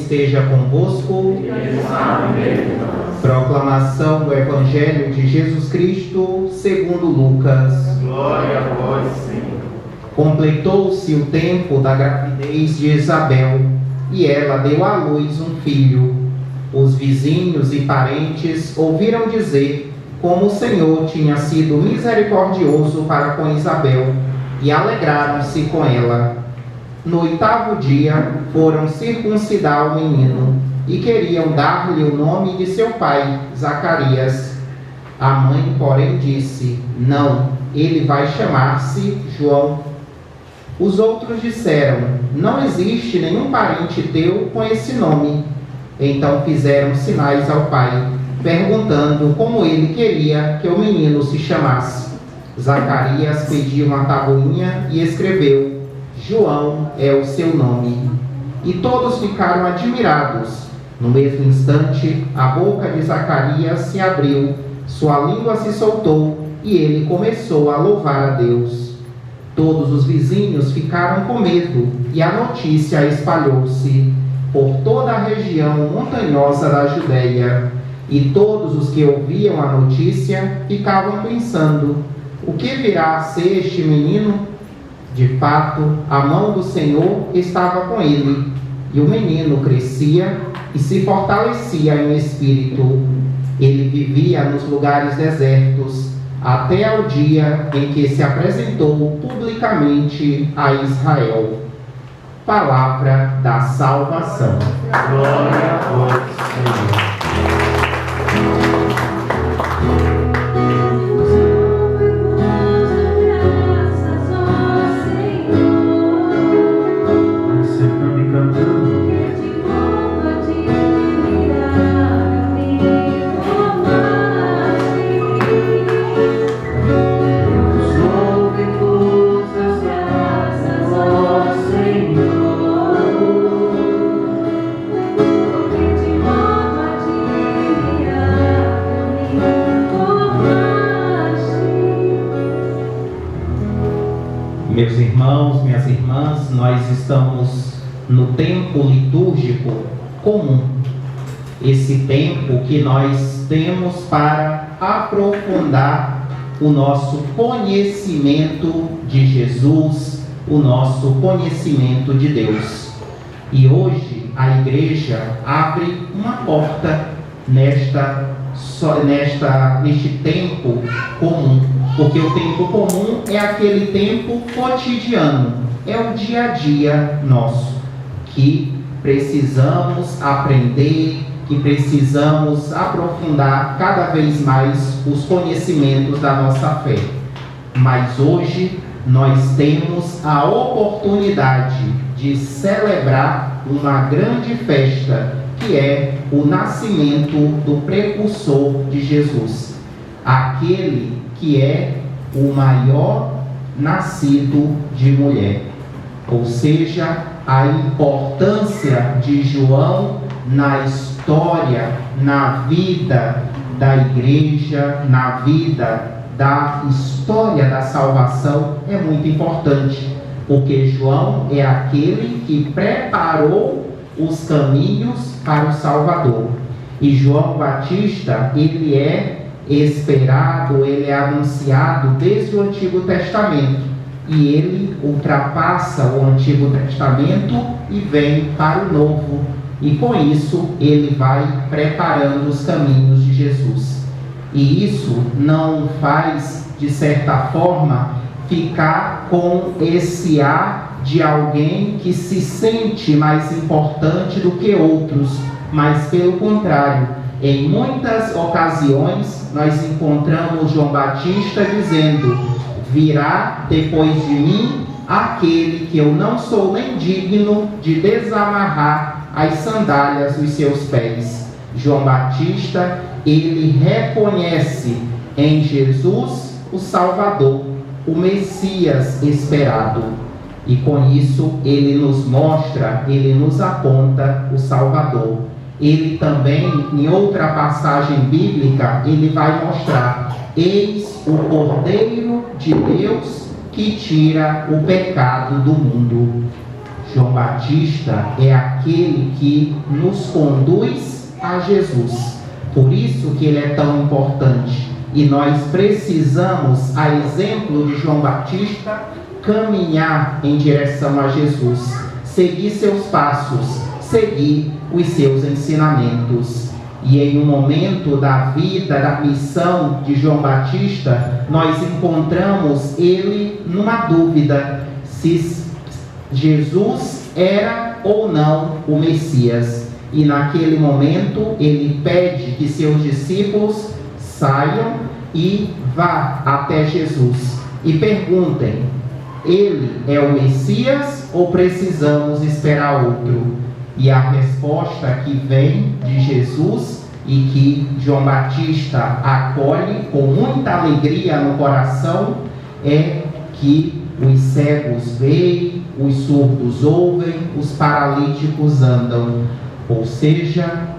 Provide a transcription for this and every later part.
esteja convosco. Proclamação do Evangelho de Jesus Cristo segundo Lucas. Glória a vós, Senhor. Completou-se o tempo da gravidez de Isabel, e ela deu à luz um filho. Os vizinhos e parentes ouviram dizer como o Senhor tinha sido misericordioso para com Isabel, e alegraram-se com ela. No 8º dia, foram circuncidar o menino, e queriam dar-lhe o nome de seu pai, Zacarias. A mãe, porém, disse: não, ele vai chamar-se João. Os outros disseram: não existe nenhum parente teu com esse nome. Então fizeram sinais ao pai, perguntando como ele queria que o menino se chamasse. Zacarias pediu uma tabuinha e escreveu: João é o seu nome. E todos ficaram admirados. No mesmo instante, a boca de Zacarias se abriu, sua língua se soltou e ele começou a louvar a Deus. Todos os vizinhos ficaram com medo e a notícia espalhou-se por toda a região montanhosa da Judéia. E todos os que ouviam a notícia ficavam pensando: o que virá a ser este menino? De fato, a mão do Senhor estava com ele, e o menino crescia e se fortalecia em espírito. Ele vivia nos lugares desertos, até ao dia em que se apresentou publicamente a Israel. Palavra da salvação. Glória a vós, Senhor. Meus irmãos, minhas irmãs, nós estamos no tempo litúrgico comum. Esse tempo que nós temos para aprofundar o nosso conhecimento de Jesus, o nosso conhecimento de Deus. E hoje a igreja abre uma porta neste tempo comum. Porque o tempo comum é aquele tempo cotidiano, é o dia a dia nosso, que precisamos aprender, que precisamos aprofundar cada vez mais os conhecimentos da nossa fé. Mas hoje nós temos a oportunidade de celebrar uma grande festa, que é o nascimento do precursor de Jesus, aquele que é o maior nascido de mulher. Ou seja, a importância de João na história, na vida da igreja, na vida da história da salvação é muito importante, porque João é aquele que preparou os caminhos para o Salvador. E João Batista, ele é esperado, ele é anunciado desde o Antigo Testamento, e ele ultrapassa o Antigo Testamento e vem para o Novo, e com isso ele vai preparando os caminhos de Jesus. E isso não faz, de certa forma, ficar com esse ar de alguém que se sente mais importante do que outros, mas pelo contrário. Em muitas ocasiões, nós encontramos João Batista dizendo: virá depois de mim aquele que eu não sou nem digno de desamarrar as sandálias dos seus pés. João Batista, ele reconhece em Jesus o Salvador, o Messias esperado. E com isso, ele nos mostra, ele nos aponta o Salvador. Ele também, em outra passagem bíblica, ele vai mostrar: eis o Cordeiro de Deus que tira o pecado do mundo. João Batista é aquele que nos conduz a Jesus. Por isso que ele é tão importante. E nós precisamos, a exemplo de João Batista, caminhar em direção a Jesus, seguir seus passos, seguir os seus ensinamentos. E em um momento da vida, da missão de João Batista, nós encontramos ele numa dúvida se Jesus era ou não o Messias. E naquele momento ele pede que seus discípulos saiam e vá até Jesus e perguntem: ele é o Messias ou precisamos esperar outro? E a resposta que vem de Jesus e que João Batista acolhe com muita alegria no coração é que os cegos veem, os surdos ouvem, os paralíticos andam. Ou seja,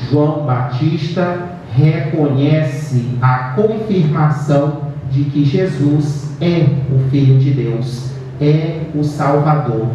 João Batista reconhece a confirmação de que Jesus é o Filho de Deus, é o Salvador,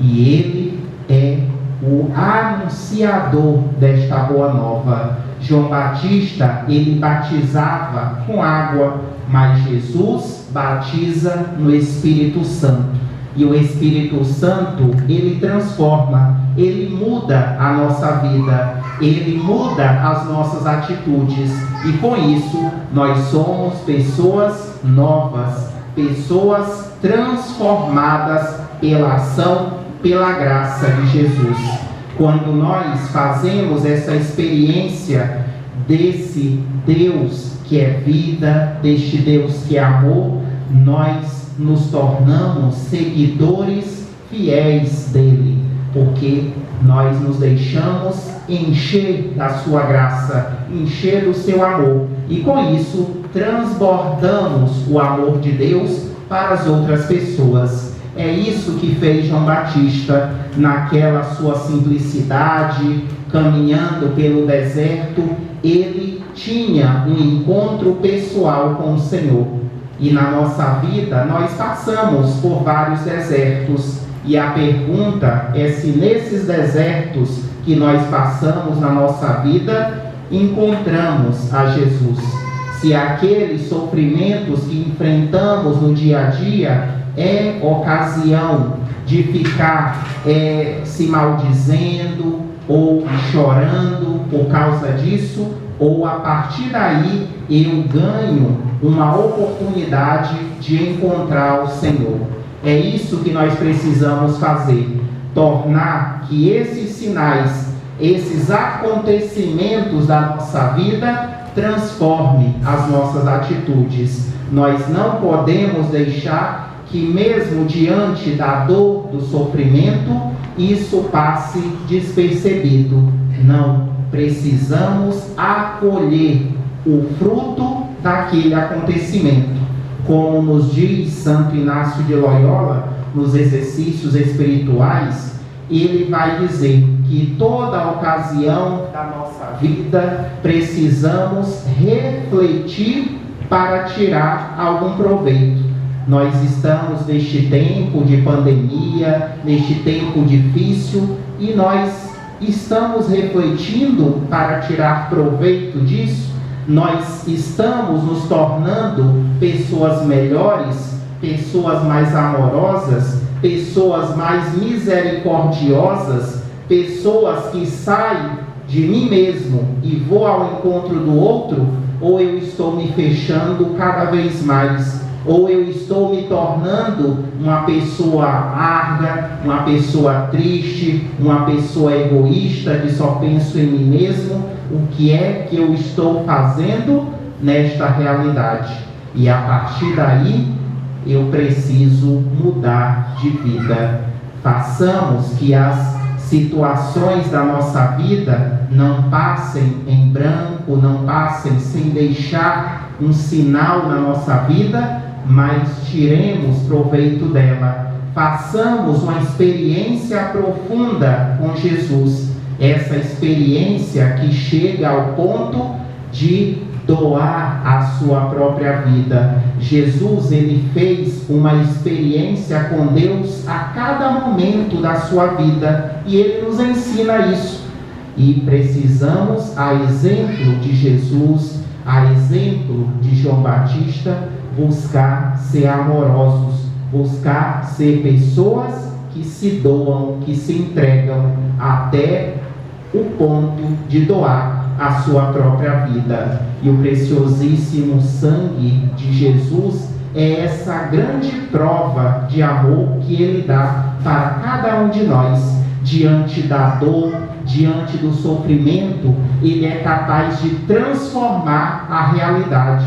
e ele é o anunciador desta boa nova. João Batista, ele batizava com água, mas Jesus batiza no Espírito Santo. E o Espírito Santo, ele transforma, ele muda a nossa vida, ele muda as nossas atitudes. E com isso, nós somos pessoas novas, pessoas transformadas pela ação, pela graça de Jesus. Quando nós fazemos essa experiência desse Deus que é vida, deste Deus que é amor, nós nos tornamos seguidores fiéis dele, porque nós nos deixamos encher da sua graça, encher do seu amor, e com isso transbordamos o amor de Deus para as outras pessoas. É isso que fez João Batista naquela sua simplicidade, caminhando pelo deserto. Ele tinha um encontro pessoal com o Senhor. E na nossa vida nós passamos por vários desertos. E a pergunta é se nesses desertos que nós passamos na nossa vida, encontramos a Jesus. Se aqueles sofrimentos que enfrentamos no dia a dia é ocasião de ficar se maldizendo ou chorando por causa disso, ou a partir daí eu ganho uma oportunidade de encontrar o Senhor. É isso que nós precisamos fazer, tornar que esses sinais, esses acontecimentos da nossa vida transformem as nossas atitudes. Nós não podemos deixar que mesmo diante da dor, do sofrimento, isso passe despercebido. Não, precisamos acolher o fruto daquele acontecimento. Como nos diz Santo Inácio de Loyola, nos exercícios espirituais, ele vai dizer que toda ocasião da nossa vida precisamos refletir para tirar algum proveito. Nós estamos neste tempo de pandemia, neste tempo difícil, e nós estamos refletindo para tirar proveito disso. Nós estamos nos tornando pessoas melhores, pessoas mais amorosas, pessoas mais misericordiosas, pessoas que saem de mim mesmo e vou ao encontro do outro, ou eu estou me fechando cada vez mais, ou eu estou me tornando uma pessoa amarga, uma pessoa triste, uma pessoa egoísta que só penso em mim mesmo. O que é que eu estou fazendo nesta realidade? E a partir daí eu preciso mudar de vida. Façamos que as situações da nossa vida não passem em branco, não passem sem deixar um sinal na nossa vida, mas tiremos proveito dela. Façamos uma experiência profunda com Jesus, essa experiência que chega ao ponto de doar a sua própria vida. Jesus, ele fez uma experiência com Deus a cada momento da sua vida e ele nos ensina isso. E precisamos, a exemplo de Jesus, a exemplo de João Batista, buscar ser amorosos, buscar ser pessoas que se doam, que se entregam até o ponto de doar a sua própria vida. E o preciosíssimo sangue de Jesus é essa grande prova de amor que ele dá para cada um de nós. Diante da dor, diante do sofrimento, ele é capaz de transformar a realidade.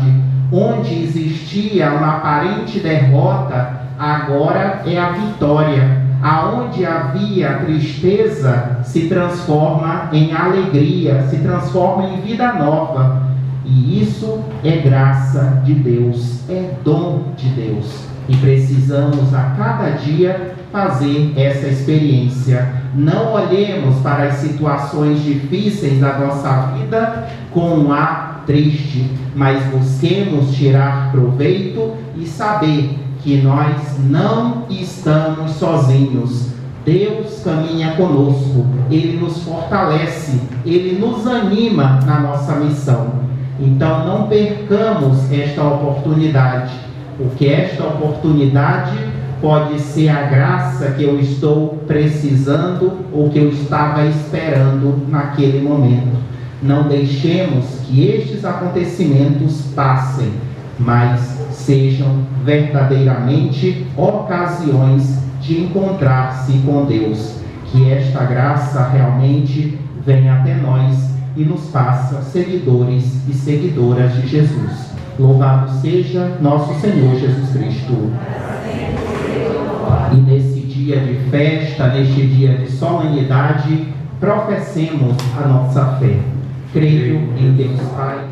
Onde existia uma aparente derrota, agora é a vitória. Aonde havia tristeza, se transforma em alegria, se transforma em vida nova. E isso é graça de Deus, é dom de Deus. E precisamos a cada dia fazer essa experiência. Não olhemos para as situações difíceis da nossa vida com um ar triste, mas busquemos tirar proveito e saber que nós não estamos sozinhos. Deus caminha conosco, Ele nos fortalece, Ele nos anima na nossa missão. Então não percamos esta oportunidade, porque esta oportunidade pode ser a graça que eu estou precisando ou que eu estava esperando naquele momento. Não deixemos que estes acontecimentos passem, mas sejam verdadeiramente ocasiões de encontrar-se com Deus. Que esta graça realmente venha até nós e nos faça seguidores e seguidoras de Jesus. Louvado seja nosso Senhor Jesus Cristo. E nesse dia de festa, neste dia de solenidade, professemos a nossa fé. Creio em Deus Pai.